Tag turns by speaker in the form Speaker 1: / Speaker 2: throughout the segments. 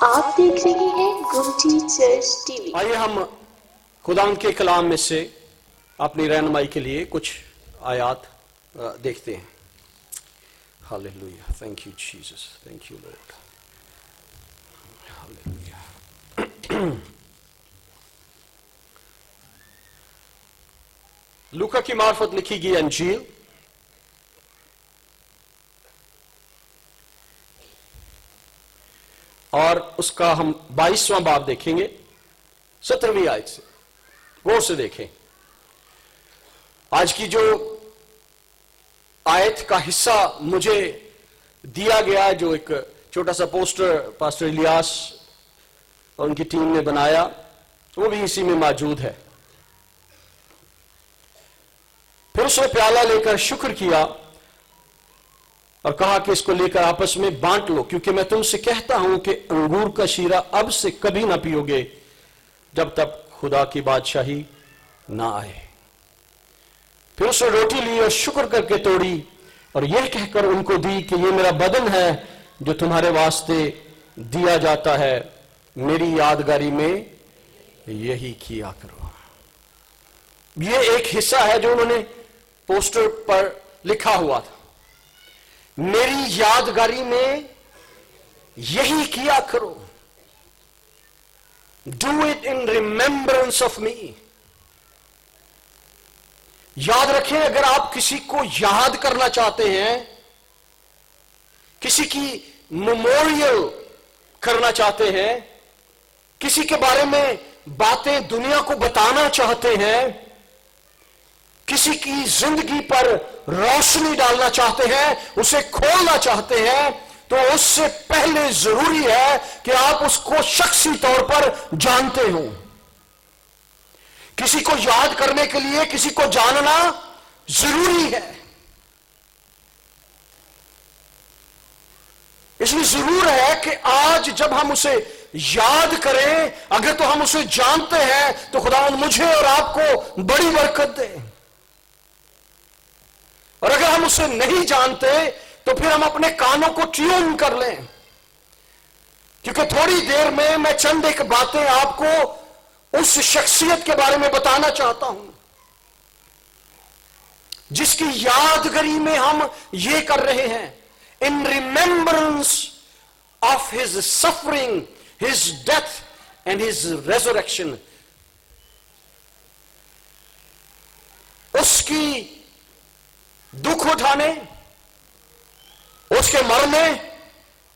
Speaker 1: آپ دیکھ رہے ہیں گمٹی چرچ ٹی وی۔
Speaker 2: آئیے ہم خدا کے کلام میں سے اپنی رہنمائی کے لیے کچھ آیات دیکھتے ہیں۔ Hallelujah, thank you Jesus, thank you Lord, hallelujah. لوکا کی معرفت لکھی گئی انجیل اور اس کا ہم 22واں باب دیکھیں گے 17ویں آیت سے، غور سے دیکھیں۔ آج کی جو آیت کا حصہ مجھے دیا گیا، جو ایک چھوٹا سا پوسٹر پاسٹر الیاس اور ان کی ٹیم نے بنایا، وہ بھی اسی میں موجود ہے۔ پھر اس نے پیالہ لے کر شکر کیا اور کہا کہ اس کو لے کر آپس میں بانٹ لو، کیونکہ میں تم سے کہتا ہوں کہ انگور کا شیرہ اب سے کبھی نہ پیو گے جب تک خدا کی بادشاہی نہ آئے۔ پھر اس نے روٹی لی اور شکر کر کے توڑی اور یہ کہہ کر ان کو دی کہ یہ میرا بدن ہے جو تمہارے واسطے دیا جاتا ہے، میری یادگاری میں یہی کیا کرو۔ یہ ایک حصہ ہے جو انہوں نے پوسٹر پر لکھا ہوا تھا، میری یادگاری میں یہی کیا کرو، do it in remembrance of me. یاد رکھیں، اگر آپ کسی کو یاد کرنا چاہتے ہیں، کسی کی میموریل کرنا چاہتے ہیں، کسی کے بارے میں باتیں دنیا کو بتانا چاہتے ہیں، کسی کی زندگی پر روشنی ڈالنا چاہتے ہیں، اسے کھولنا چاہتے ہیں، تو اس سے پہلے ضروری ہے کہ آپ اس کو شخصی طور پر جانتے ہوں۔ کسی کو یاد کرنے کے لیے کسی کو جاننا ضروری ہے۔ اس لیے ضرور ہے کہ آج جب ہم اسے یاد کریں، اگر تو ہم اسے جانتے ہیں تو خدا مجھے اور آپ کو بڑی برکت دے، اور اگر ہم اسے نہیں جانتے تو پھر ہم اپنے کانوں کو ٹیون کر لیں، کیونکہ تھوڑی دیر میں چند ایک باتیں آپ کو اس شخصیت کے بارے میں بتانا چاہتا ہوں جس کی یادگاری میں ہم یہ کر رہے ہیں، in remembrance of his suffering, his death and his resurrection۔ اس کی دکھ اٹھانے، اس کے مرنے،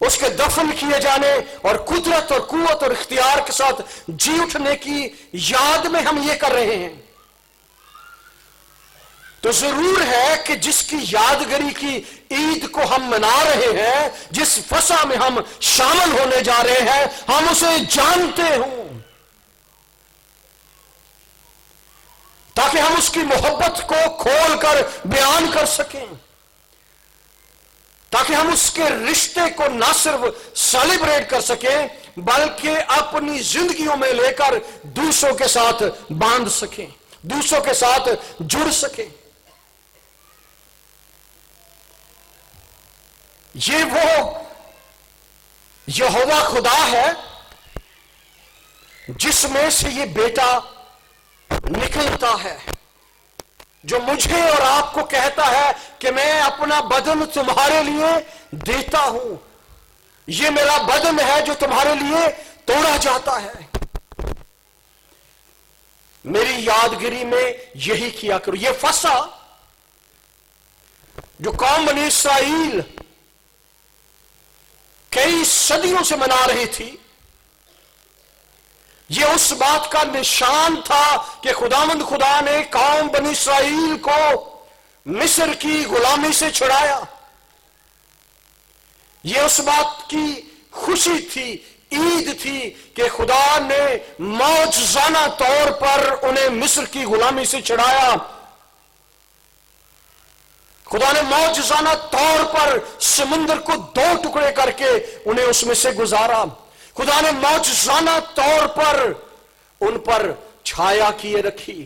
Speaker 2: اس کے دفن کیے جانے اور قدرت اور قوت اور اختیار کے ساتھ جی اٹھنے کی یاد میں ہم یہ کر رہے ہیں۔ تو ضرور ہے کہ جس کی یادگاری کی عید کو ہم منا رہے ہیں، جس فسح میں ہم شامل ہونے جا رہے ہیں، ہم اسے جانتے ہوں، تاکہ ہم اس کی محبت کو کھول کر بیان کر سکیں، تاکہ ہم اس کے رشتے کو نہ صرف سیلیبریٹ کر سکیں بلکہ اپنی زندگیوں میں لے کر دوسروں کے ساتھ باندھ سکیں، دوسروں کے ساتھ جڑ سکیں۔ یہ وہ یہوہ خدا ہے جس میں سے یہ بیٹا نکلتا ہے، جو مجھے اور آپ کو کہتا ہے کہ میں اپنا بدن تمہارے لیے دیتا ہوں، یہ میرا بدن ہے جو تمہارے لیے توڑا جاتا ہے، میری یادگاری میں یہی کیا کرو۔ یہ فسح جو قوم بنی اسرائیل کئی صدیوں سے منا رہی تھی، یہ اس بات کا نشان تھا کہ خداوند خدا نے قوم بنی اسرائیل کو مصر کی غلامی سے چھڑایا۔ یہ اس بات کی خوشی تھی، عید تھی کہ خدا نے معجزانہ طور پر انہیں مصر کی غلامی سے چھڑایا، خدا نے معجزانہ طور پر سمندر کو 2 ٹکڑے کر کے انہیں اس میں سے گزارا، خدا نے معجزانہ طور پر ان پر چھایا کیے رکھی،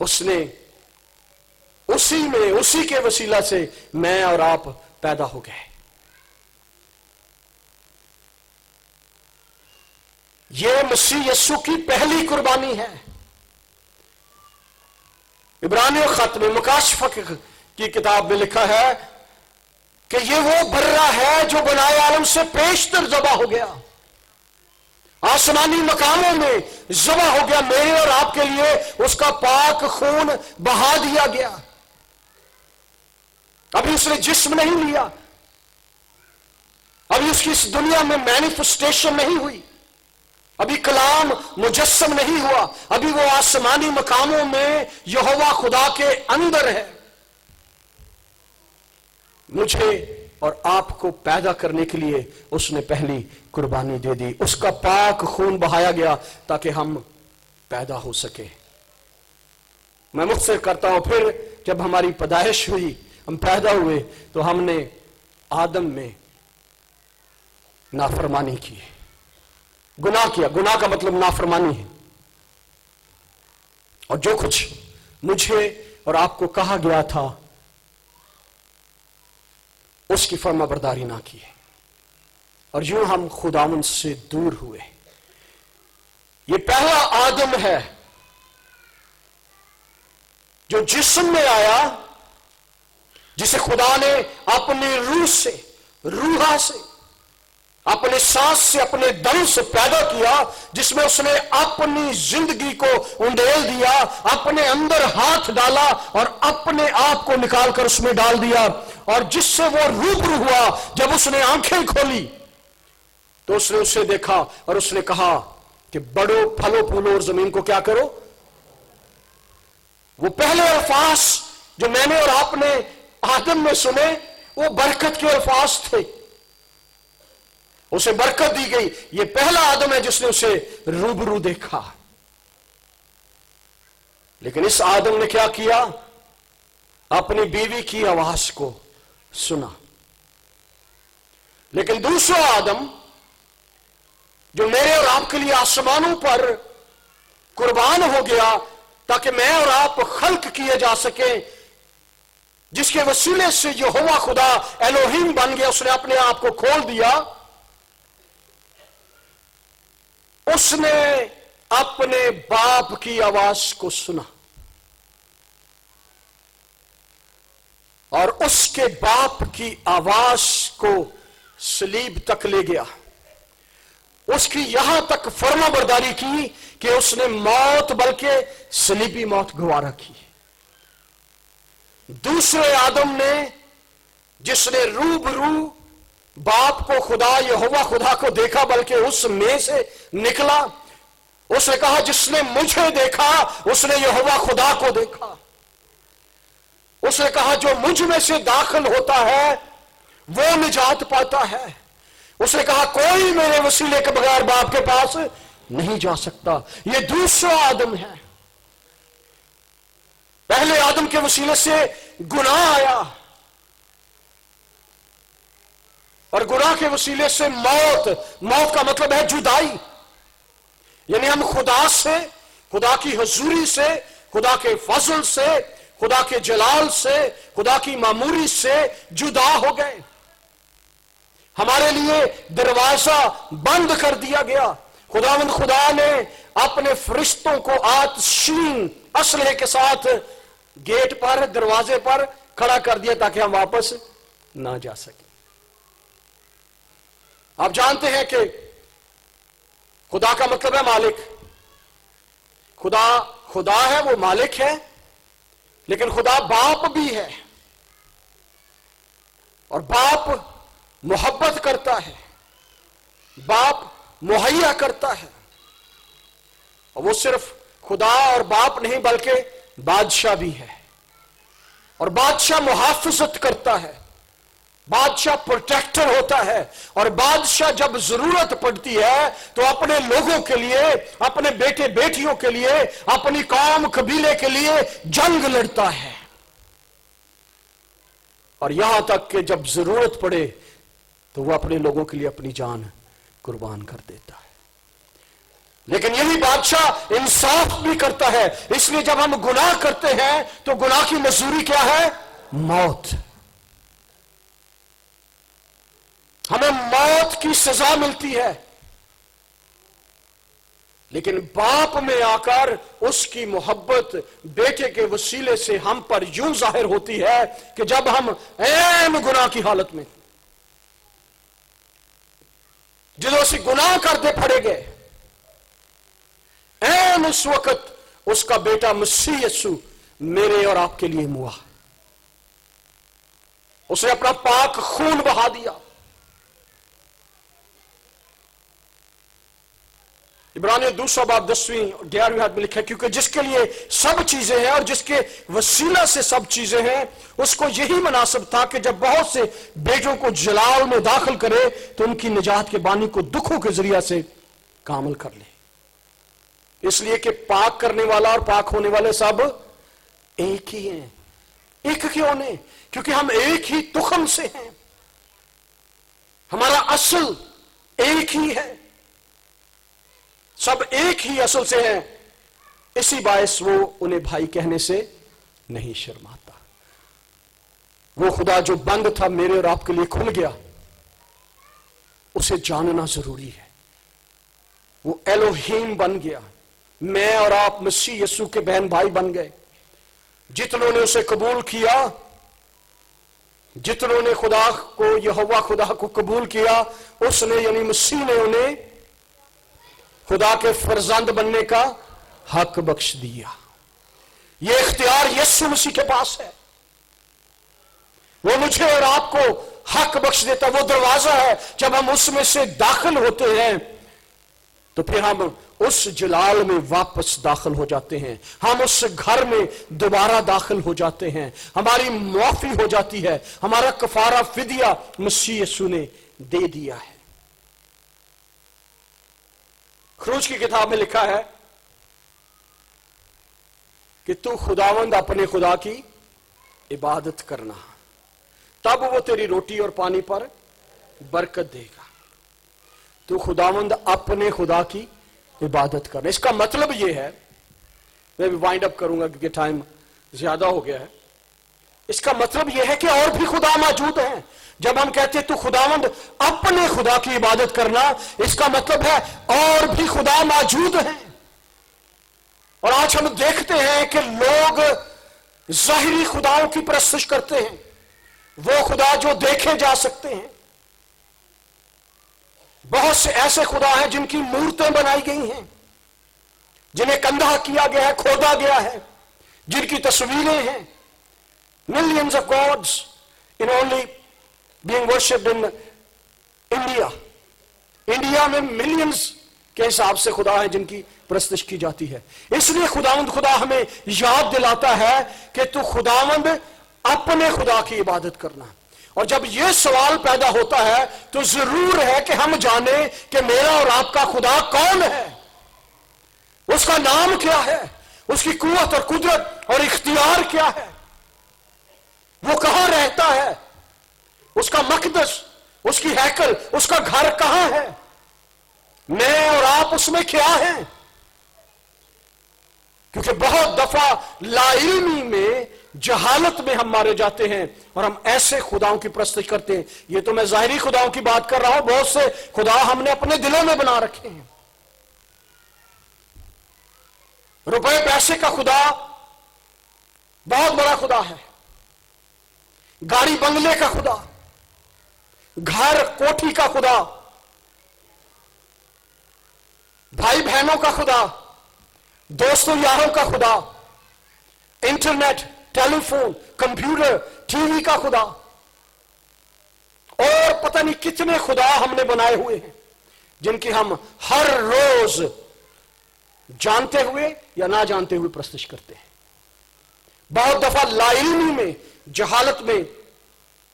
Speaker 2: اس نے اسی کے وسیلہ سے میں اور آپ پیدا ہو گئے. یہ مسیح یسوع کی پہلی قربانی ہے. عبرانیوں خط میں مکاشفہ کی کتاب میں لکھا ہے کہ یہ وہ برہ ہے جو بنائے عالم سے پیشتر ذبح ہو گیا، آسمانی مقاموں میں ذبح ہو گیا، میرے اور آپ کے لیے اس کا پاک خون بہا دیا گیا. ابھی اس نے جسم نہیں لیا، ابھی اس کی اس دنیا میں مینیفسٹیشن نہیں ہوئی، ابھی کلام مجسم نہیں ہوا، ابھی وہ آسمانی مقاموں میں یہوہ خدا کے اندر ہے. مجھے اور آپ کو پیدا کرنے کے لیے اس نے پہلی قربانی دے دی، اس کا پاک خون بہایا گیا تاکہ ہم پیدا ہو سکے. میں مختصر کرتا ہوں، پھر جب ہماری پیدائش ہوئی، ہم پیدا ہوئے، تو ہم نے آدم میں نافرمانی کی، گناہ کیا. گناہ کا مطلب نافرمانی ہے. اور جو کچھ مجھے اور آپ کو کہا گیا تھا اس کی فرما برداری نہ کی، اور یوں ہم خداوند سے دور ہوئے. یہ پہلا آدم ہے جو جسم میں آیا، جسے خدا نے اپنی روح سے، روحا سے، اپنے سانس سے، اپنے دم سے پیدا کیا، جس میں اس نے اپنی زندگی کو انڈیل دیا، اپنے اندر ہاتھ ڈالا اور اپنے آپ کو نکال کر اس میں ڈال دیا، اور جس سے وہ روبرو ہوا. جب اس نے آنکھیں کھولی تو اس نے اسے دیکھا اور اس نے کہا کہ بڑھو، پھلو پھولو اور زمین کو کیا کرو. وہ پہلے الفاظ جو میں نے اور آپ نے آدم میں سنے وہ برکت کے الفاظ تھے، اسے برکت دی گئی. یہ پہلا آدم ہے جس نے اسے روبرو دیکھا. لیکن اس آدم نے کیا کیا؟ اپنی بیوی کی آواز کو سنا. لیکن دوسرا آدم جو میرے اور آپ کے لیے آسمانوں پر قربان ہو گیا تاکہ میں اور آپ خلق کیے جا سکیں، جس کے وسیلے سے یہوہ خدا الوہیم بن گیا، اس نے اپنے آپ کو کھول دیا. اس نے اپنے باپ کی آواز کو سنا اور اس کے باپ کی آواز کو صلیب تک لے گیا. اس کی یہاں تک فرما برداری کی کہ اس نے موت بلکہ صلیبی موت گوارا کی. دوسرے آدم نے، جس نے روبرو باپ کو، خدا یہوہ خدا کو دیکھا، بلکہ اس میں سے نکلا، اس نے کہا جس نے مجھے دیکھا اس نے یہوہ خدا کو دیکھا. اس نے کہا جو مجھ میں سے داخل ہوتا ہے وہ نجات پاتا ہے. اس نے کہا کوئی میرے وسیلے کے بغیر باپ کے پاس نہیں جا سکتا. یہ دوسرا آدم ہے. پہلے آدم کے وسیلے سے گناہ آیا اور گناہ کے وسیلے سے موت. موت کا مطلب ہے جدائی، یعنی ہم خدا سے، خدا کی حضوری سے، خدا کے فضل سے، خدا کے جلال سے، خدا کی معموری سے جدا ہو گئے. ہمارے لیے دروازہ بند کر دیا گیا. خداوند خدا نے اپنے فرشتوں کو آتشین اسلحے کے ساتھ گیٹ پر، دروازے پر کھڑا کر دیا تاکہ ہم واپس نہ جا سکیں. آپ جانتے ہیں کہ خدا کا مطلب ہے مالک. خدا ہے، وہ مالک ہے، لیکن خدا باپ بھی ہے، اور باپ محبت کرتا ہے، باپ مہیا کرتا ہے. اور وہ صرف خدا اور باپ نہیں بلکہ بادشاہ بھی ہے، اور بادشاہ محافظت کرتا ہے، بادشاہ پروٹیکٹر ہوتا ہے، اور بادشاہ جب ضرورت پڑتی ہے تو اپنے لوگوں کے لیے، اپنے بیٹے بیٹیوں کے لیے، اپنی قوم قبیلے کے لیے جنگ لڑتا ہے. اور یہاں تک کہ جب ضرورت پڑے تو وہ اپنے لوگوں کے لیے اپنی جان قربان کر دیتا ہے. لیکن یہی بادشاہ انصاف بھی کرتا ہے، اس لیے جب ہم گناہ کرتے ہیں تو گناہ کی مزدوری کیا ہے؟ موت. ہمیں موت کی سزا ملتی ہے، لیکن باپ میں آ کر اس کی محبت بیٹے کے وسیلے سے ہم پر یوں ظاہر ہوتی ہے کہ جب ہم عین گناہ کی حالت میں جدو اسی گناہ کرتے پھڑے گئے، عین اس وقت اس کا بیٹا مسیح یسوع میرے اور آپ کے لیے موا. اس نے اپنا پاک خون بہا دیا. عبرانیوں 2:10-11 میں لکھا ہے، کیونکہ جس کے لیے سب چیزیں ہیں اور جس کے وسیلہ سے سب چیزیں ہیں، اس کو یہی مناسب تھا کہ جب بہت سے بیٹوں کو جلال میں داخل کرے تو ان کی نجات کے بانی کو دکھوں کے ذریعہ سے کامل کر لے. اس لیے کہ پاک کرنے والا اور پاک ہونے والے سب ایک ہی ہیں. ایک کیوں نہیں؟ کیونکہ ہم ایک ہی تخم سے ہیں، ہمارا اصل ایک ہی ہے، سب ایک ہی اصل سے ہیں. اسی باعث وہ انہیں بھائی کہنے سے نہیں شرماتا. وہ خدا جو بند تھا میرے اور آپ کے لیے کھل گیا، اسے جاننا ضروری ہے. وہ ایلوہیم بن گیا. میں اور آپ مسیح یسوع کے بہن بھائی بن گئے. جتنوں نے اسے قبول کیا، جتنوں نے خدا کو، یہوہ خدا کو قبول کیا، اس نے یعنی مسیح نے انہیں خدا کے فرزند بننے کا حق بخش دیا. یہ اختیار یسوع مسیح کے پاس ہے. وہ مجھے اور آپ کو حق بخش دیتا. وہ دروازہ ہے. جب ہم اس میں سے داخل ہوتے ہیں تو پھر ہم اس جلال میں واپس داخل ہو جاتے ہیں. ہم اس گھر میں دوبارہ داخل ہو جاتے ہیں. ہماری معافی ہو جاتی ہے. ہمارا کفارہ فدیہ مسیح یسوع نے دے دیا ہے. خروج کی کتاب میں لکھا ہے کہ تو خداوند اپنے خدا کی عبادت کرنا، تب وہ تیری روٹی اور پانی پر برکت دے گا. تو خداوند اپنے خدا کی عبادت کرنا. اس کا مطلب یہ ہے، میں بھی وائنڈ اپ کروں گا کیونکہ ٹائم زیادہ ہو گیا ہے. اس کا مطلب یہ ہے کہ اور بھی خدا موجود ہیں. جب ہم کہتے ہیں تو خداوند اپنے خدا کی عبادت کرنا، اس کا مطلب ہے اور بھی خدا موجود ہیں. اور آج ہم دیکھتے ہیں کہ لوگ ظاہری خداؤں کی پرستش کرتے ہیں، وہ خدا جو دیکھے جا سکتے ہیں. بہت سے ایسے خدا ہیں جن کی مورتیں بنائی گئی ہیں، جنہیں کندھا کیا گیا ہے، کھودا گیا ہے، جن کی تصویریں ہیں. Millions of gods in only being worshipped in India. India میں ملینز کے حساب سے خدا ہیں جن کی پرستش کی جاتی ہے. اس لیے خداوند خدا ہمیں یاد دلاتا ہے کہ تو خداوند اپنے خدا کی عبادت کرنا. اور جب یہ سوال پیدا ہوتا ہے تو ضرور ہے کہ ہم جانیں کہ میرا اور آپ کا خدا کون ہے، اس کا نام کیا ہے، اس کی قوت اور قدرت اور اختیار کیا ہے، وہ کہاں رہتا ہے، اس کا مقدس، اس کی ہیکل، اس کا گھر کہاں ہے، میں اور آپ اس میں کیا ہیں. کیونکہ بہت دفعہ لا علمی میں، جہالت میں ہم مارے جاتے ہیں اور ہم ایسے خداؤں کی پرستش کرتے ہیں. یہ تو میں ظاہری خداؤں کی بات کر رہا ہوں، بہت سے خدا ہم نے اپنے دلوں میں بنا رکھے ہیں. روپے پیسے کا خدا بہت بڑا خدا ہے، گاڑی بنگلے کا خدا، گھر کوٹھی کا خدا، بھائی بہنوں کا خدا، دوستوں یاروں کا خدا، انٹرنیٹ، ٹیلی فون، کمپیوٹر، ٹی وی کا خدا، اور پتہ نہیں کتنے خدا ہم نے بنائے ہوئے ہیں جن کی ہم ہر روز جانتے ہوئے یا نہ جانتے ہوئے پرستش کرتے ہیں. بہت دفعہ لا علمی میں، جہالت میں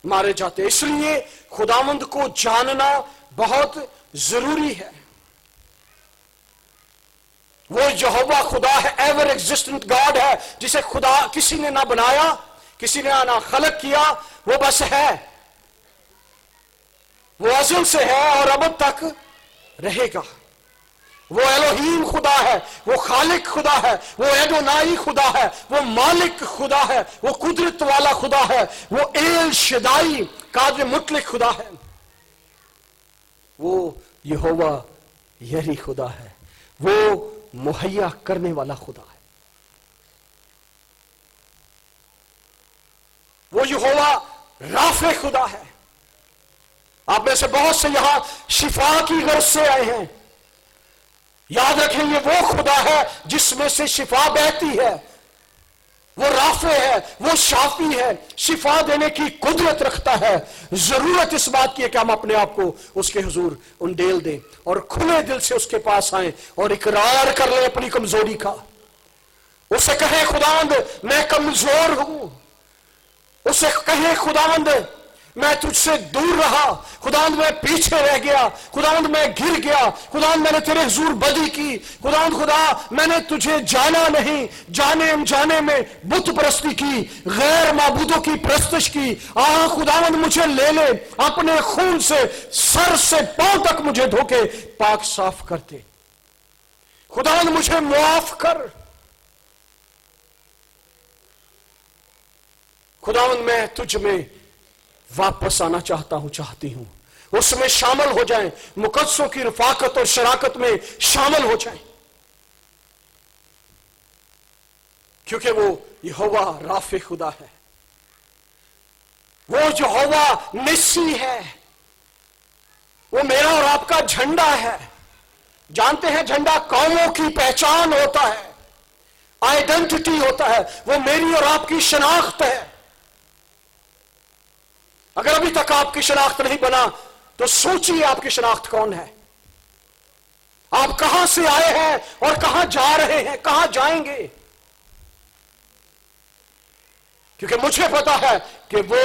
Speaker 2: مارے جاتے ہیں. اس لیے خداوند کو جاننا بہت ضروری ہے. وہ یہوہ خدا ہے، ایور ایگزسٹنٹ گاڈ ہے، جسے خدا کسی نے نہ بنایا، کسی نے نہ خلق کیا، وہ بس ہے، وہ ازل سے ہے اور ابد تک رہے گا. وہ ایلوہیم خدا ہے، وہ خالق خدا ہے، وہ ایڈونائی خدا ہے، وہ مالک خدا ہے، وہ قدرت والا خدا ہے، وہ ایل شدائی قادر مطلق خدا ہے، وہ یہوہ یری خدا ہے، وہ مہیا کرنے والا خدا ہے، وہ یہوہ رافع خدا ہے۔ آپ میں سے بہت سے یہاں شفا کی غرض سے آئے ہیں، یاد رکھیں یہ وہ خدا ہے جس میں سے شفا بہتی ہے، وہ رافع ہے، وہ شافی ہے، شفا دینے کی قدرت رکھتا ہے۔ ضرورت اس بات کی ہے کہ ہم اپنے آپ کو اس کے حضور انڈیل دیں اور کھلے دل سے اس کے پاس آئیں اور اقرار کر لیں اپنی کمزوری کا، اسے کہیں خداوند میں کمزور ہوں، اسے کہیں خداوند میں تجھ سے دور رہا، خداوند میں پیچھے رہ گیا، خداوند میں گر گیا، خداوند میں نے تیرے حضور بدی کی، خداوند خدا میں نے تجھے جانا نہیں، جانے انجانے میں بت پرستی کی، غیر معبودوں کی پرستش کی، خداوند مجھے لے لے اپنے خون سے سر سے پاؤں تک مجھے دھو کے پاک صاف کر دے، خداوند مجھے معاف کر، خداوند میں تجھ میں واپس آنا چاہتا ہوں، چاہتی ہوں، اس میں شامل ہو جائیں، مقدسوں کی رفاقت اور شراکت میں شامل ہو جائیں، کیونکہ وہ یہوہ رافع خدا ہے، وہ یہوہ نسی ہے، وہ میرا اور آپ کا جھنڈا ہے۔ جانتے ہیں جھنڈا قوموں کی پہچان ہوتا ہے، آئیڈینٹی ہوتا ہے، وہ میری اور آپ کی شناخت ہے۔ اگر ابھی تک آپ کی شناخت نہیں بنا تو سوچیے آپ کی شناخت کون ہے، آپ کہاں سے آئے ہیں اور کہاں جا رہے ہیں، کہاں جائیں گے، کیونکہ مجھے پتا ہے کہ وہ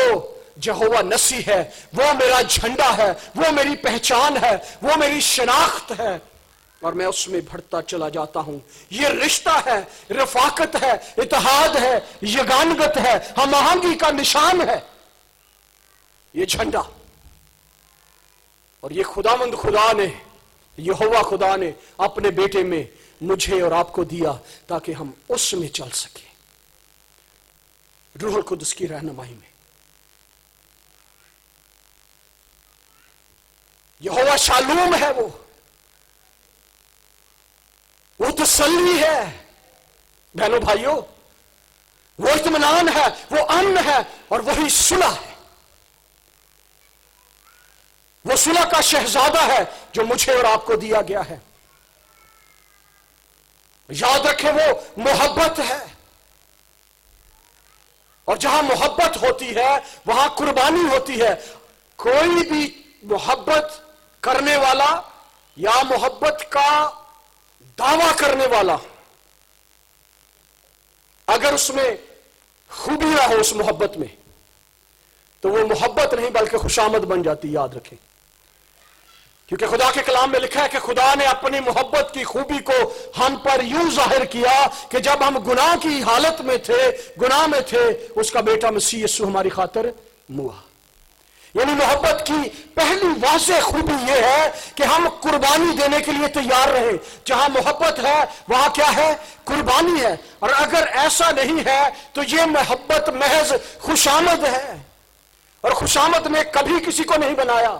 Speaker 2: یہوہ نسی ہے، وہ میرا جھنڈا ہے، وہ میری پہچان ہے، وہ میری شناخت ہے، اور میں اس میں بڑھتا چلا جاتا ہوں۔ یہ رشتہ ہے، رفاقت ہے، اتحاد ہے، یگانگت ہے، ہم آہنگی کا نشان ہے یہ جھنڈا، اور یہ خداوند خدا نے، یہوہ خدا نے اپنے بیٹے میں مجھے اور آپ کو دیا تاکہ ہم اس میں چل سکیں، روح القدس کی رہنمائی میں۔ یہوہ شالوم ہے، وہ تسلی ہے بہنوں بھائیوں، وہ اطمینان ہے، وہ امن ہے، اور وہی صلح ہے، وہ صلح کا شہزادہ ہے جو مجھے اور آپ کو دیا گیا ہے۔ یاد رکھیں وہ محبت ہے، اور جہاں محبت ہوتی ہے وہاں قربانی ہوتی ہے۔ کوئی بھی محبت کرنے والا یا محبت کا دعویٰ کرنے والا اگر اس میں خوبی نہ ہو اس محبت میں تو وہ محبت نہیں بلکہ خوشامد بن جاتی، یاد رکھیں، کیونکہ خدا کے کلام میں لکھا ہے کہ خدا نے اپنی محبت کی خوبی کو ہم پر یوں ظاہر کیا کہ جب ہم گناہ کی حالت میں تھے، گناہ میں تھے، اس کا بیٹا مسیح یسوع ہماری خاطر موا۔ یعنی محبت کی پہلی واضح خوبی یہ ہے کہ ہم قربانی دینے کے لیے تیار رہیں۔ جہاں محبت ہے وہاں کیا ہے؟ قربانی ہے، اور اگر ایسا نہیں ہے تو یہ محبت محض خوشامد ہے، اور خوشامد نے کبھی کسی کو نہیں بنایا۔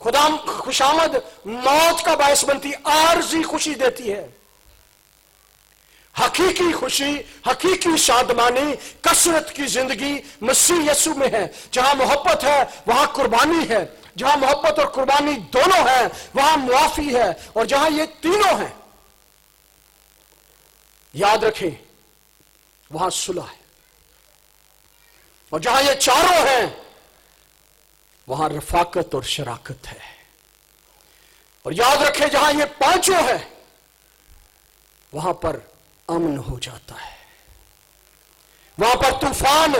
Speaker 2: خدا خوشامد موت کا باعث بنتی، عارضی خوشی دیتی ہے۔ حقیقی خوشی، حقیقی شادمانی، کثرت کی زندگی مسیح یسوع میں ہے۔ جہاں محبت ہے وہاں قربانی ہے، جہاں محبت اور قربانی دونوں ہیں وہاں معافی ہے، اور جہاں یہ تینوں ہیں یاد رکھیں وہاں صلح ہے، اور جہاں یہ چاروں ہیں وہاں رفاقت اور شراکت ہے، اور یاد رکھیں جہاں یہ پانچوں ہے وہاں پر امن ہو جاتا ہے، وہاں پر طوفان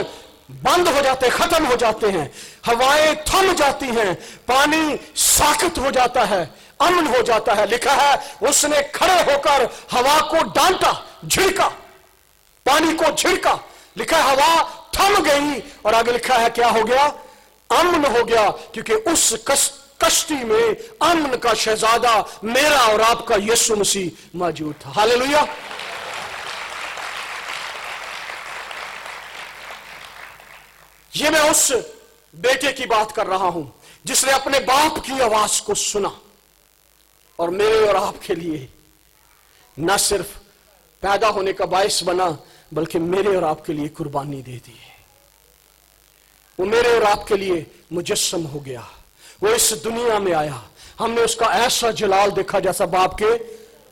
Speaker 2: بند ہو جاتے، ختم ہو جاتے ہیں، ہوائیں تھم جاتی ہیں، پانی ساکت ہو جاتا ہے، امن ہو جاتا ہے۔ لکھا ہے اس نے کھڑے ہو کر ہوا کو ڈانٹا، جھڑکا، پانی کو جھڑکا، لکھا ہے ہوا تھم گئی، اور آگے لکھا ہے کیا ہو گیا؟ امن ہو گیا، کیونکہ اس کشتی میں امن کا شہزادہ میرا اور آپ کا یسوع مسیح موجود تھا. ہاللیلویہ. یہ میں اس بیٹے کی بات کر رہا ہوں جس نے اپنے باپ کی آواز کو سنا اور میرے اور آپ کے لیے نہ صرف پیدا ہونے کا باعث بنا بلکہ میرے اور آپ کے لیے قربانی دے دی. وہ میرے اور آپ کے لیے مجسم ہو گیا. وہ اس دنیا میں آیا. ہم نے اس کا ایسا جلال دیکھا جیسا باپ کے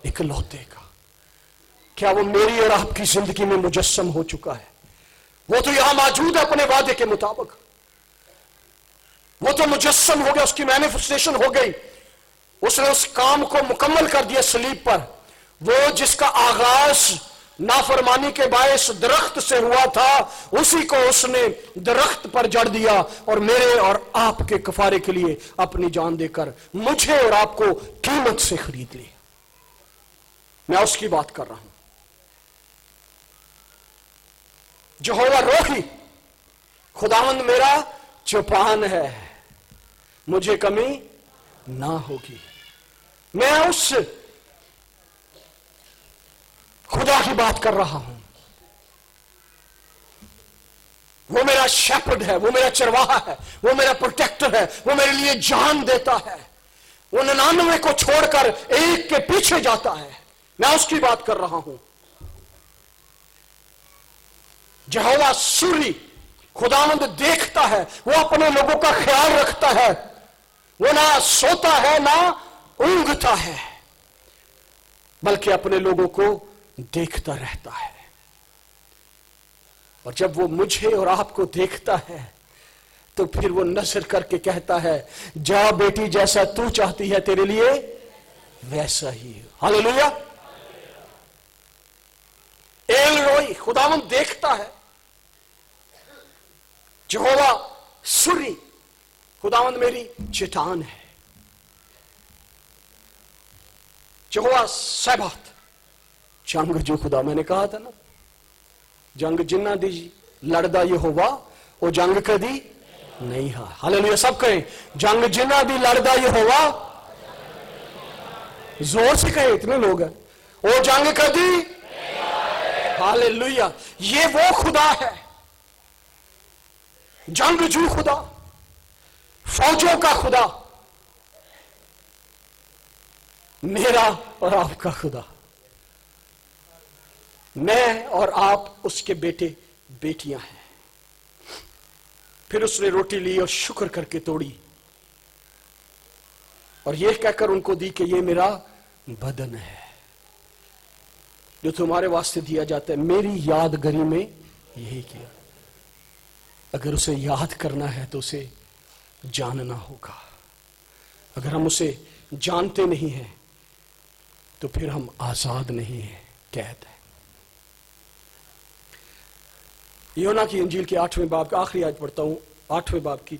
Speaker 2: اکلوتے کا. کیا وہ میری اور آپ کی زندگی میں مجسم ہو چکا ہے؟ وہ تو یہاں موجود ہے اپنے وعدے کے مطابق. وہ تو مجسم ہو گیا, اس کی مینیفسٹیشن ہو گئی. اس نے اس کام کو مکمل کر دیا صلیب پر. وہ جس کا آغاز نافرمانی کے باعث درخت سے ہوا تھا اسی کو اس نے درخت پر جڑ دیا اور میرے اور آپ کے کفارے کے لیے اپنی جان دے کر مجھے اور آپ کو قیمت سے خرید لی. میں اس کی بات کر رہا ہوں. یہوہ روحی, خداوند میرا چوپان ہے, مجھے کمی نہ ہوگی. میں اس خدا کی بات کر رہا ہوں. وہ میرا شیپرڈ ہے, وہ میرا چرواہا ہے, وہ میرا پروٹیکٹر ہے, وہ میرے لیے جان دیتا ہے. وہ 99 کو چھوڑ کر ایک کے پیچھے جاتا ہے. میں اس کی بات کر رہا ہوں. یہوہ سوری, خداوند دیکھتا ہے, وہ اپنے لوگوں کا خیال رکھتا ہے. وہ نہ سوتا ہے نہ اونگتا ہے بلکہ اپنے لوگوں کو دیکھتا رہتا ہے. اور جب وہ مجھے اور آپ کو دیکھتا ہے تو پھر وہ نظر کر کے کہتا ہے, جا بیٹی جیسا تو چاہتی ہے تیرے لیے ویسا ہی. ہاللیلویہ. ایل روئی, خداوند دیکھتا ہے. یہوہ سری, خداوند میری چٹان ہے. یہوہ سبات, جنگ جو خدا, میں نے کہا تھا نا, جنگ جنہ دی لڑدا یہوہ وہ جنگ کدی نہیں ہے. ہاللیلویہ. سب کہیں جنگ جنہ دی لڑدا یہوہ, زور سے کہیں, اتنے لوگ ہیں. وہ جنگ کدی. ہاللیلویہ. یہ وہ خدا ہے, جنگ جو خدا, فوجوں کا خدا, میرا اور آپ کا خدا. میں اور آپ اس کے بیٹے بیٹیاں ہیں. پھر اس نے روٹی لی اور شکر کر کے توڑی اور یہ کہہ کر ان کو دی کہ یہ میرا بدن ہے جو تمہارے واسطے دیا جاتا ہے, میری یادگاری میں یہی کیا. اگر اسے یاد کرنا ہے تو اسے جاننا ہوگا. اگر ہم اسے جانتے نہیں ہیں تو پھر ہم آزاد نہیں ہیں, قید ہے. یونا کی انجیل کے 8ویں باب کا آخری آیت پڑھتا ہوں, 8ویں باب کی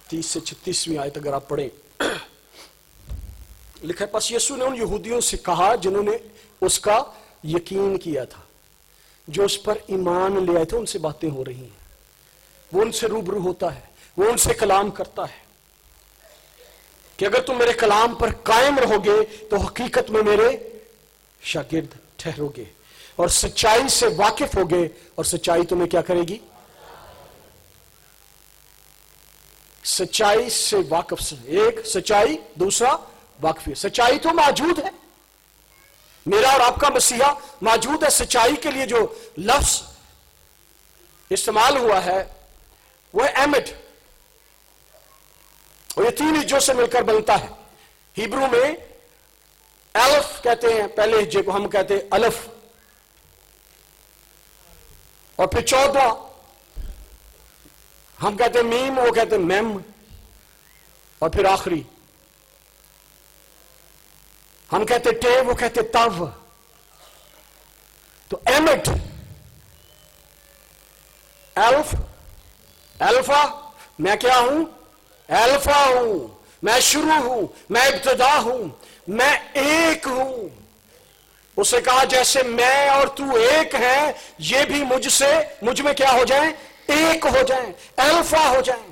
Speaker 2: 30 سے 36ویں آیت اگر آپ پڑھیں. لکھا ہے, پس یسوع نے ان یہودیوں سے کہا جنہوں نے اس کا یقین کیا تھا, جو اس پر ایمان لے آئے تھے, ان سے باتیں ہو رہی ہیں. وہ ان سے روبرو ہوتا ہے, وہ ان سے کلام کرتا ہے کہ اگر تم میرے کلام پر قائم رہو گے تو حقیقت میں میرے شاگرد ٹھہرو گے اور سچائی سے واقف ہوگے اور سچائی تمہیں کیا کرے گی. سچائی سے واقف سے, ایک سچائی, دوسرا واقفی. سچائی تو موجود ہے, میرا اور آپ کا مسیحا موجود ہے. سچائی کے لیے جو لفظ استعمال ہوا ہے وہ احمد, اور یہ 3 ہجوں سے مل کر بنتا ہے. ہیبرو میں الف کہتے ہیں پہلے ہجے کو, ہم کہتے ہیں الف, اور پھر 14 ہم کہتے ہیں میم, وہ کہتے ہیں میم, اور پھر آخری ہم کہتے ٹے, وہ کہتے تو. تو احمد, الف, الفا, میں کیا ہوں؟ الفا ہوں, میں شروع ہوں, میں ابتدا ہوں, میں ایک ہوں. اسے کہا جیسے میں اور تو ایک ہیں, یہ بھی مجھ میں کیا ہو جائیں؟ ایک ہو جائیں, الفا ہو جائیں.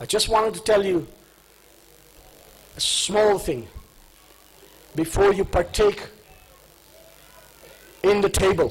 Speaker 2: I just wanted to tell you a small thing before you partake in the table.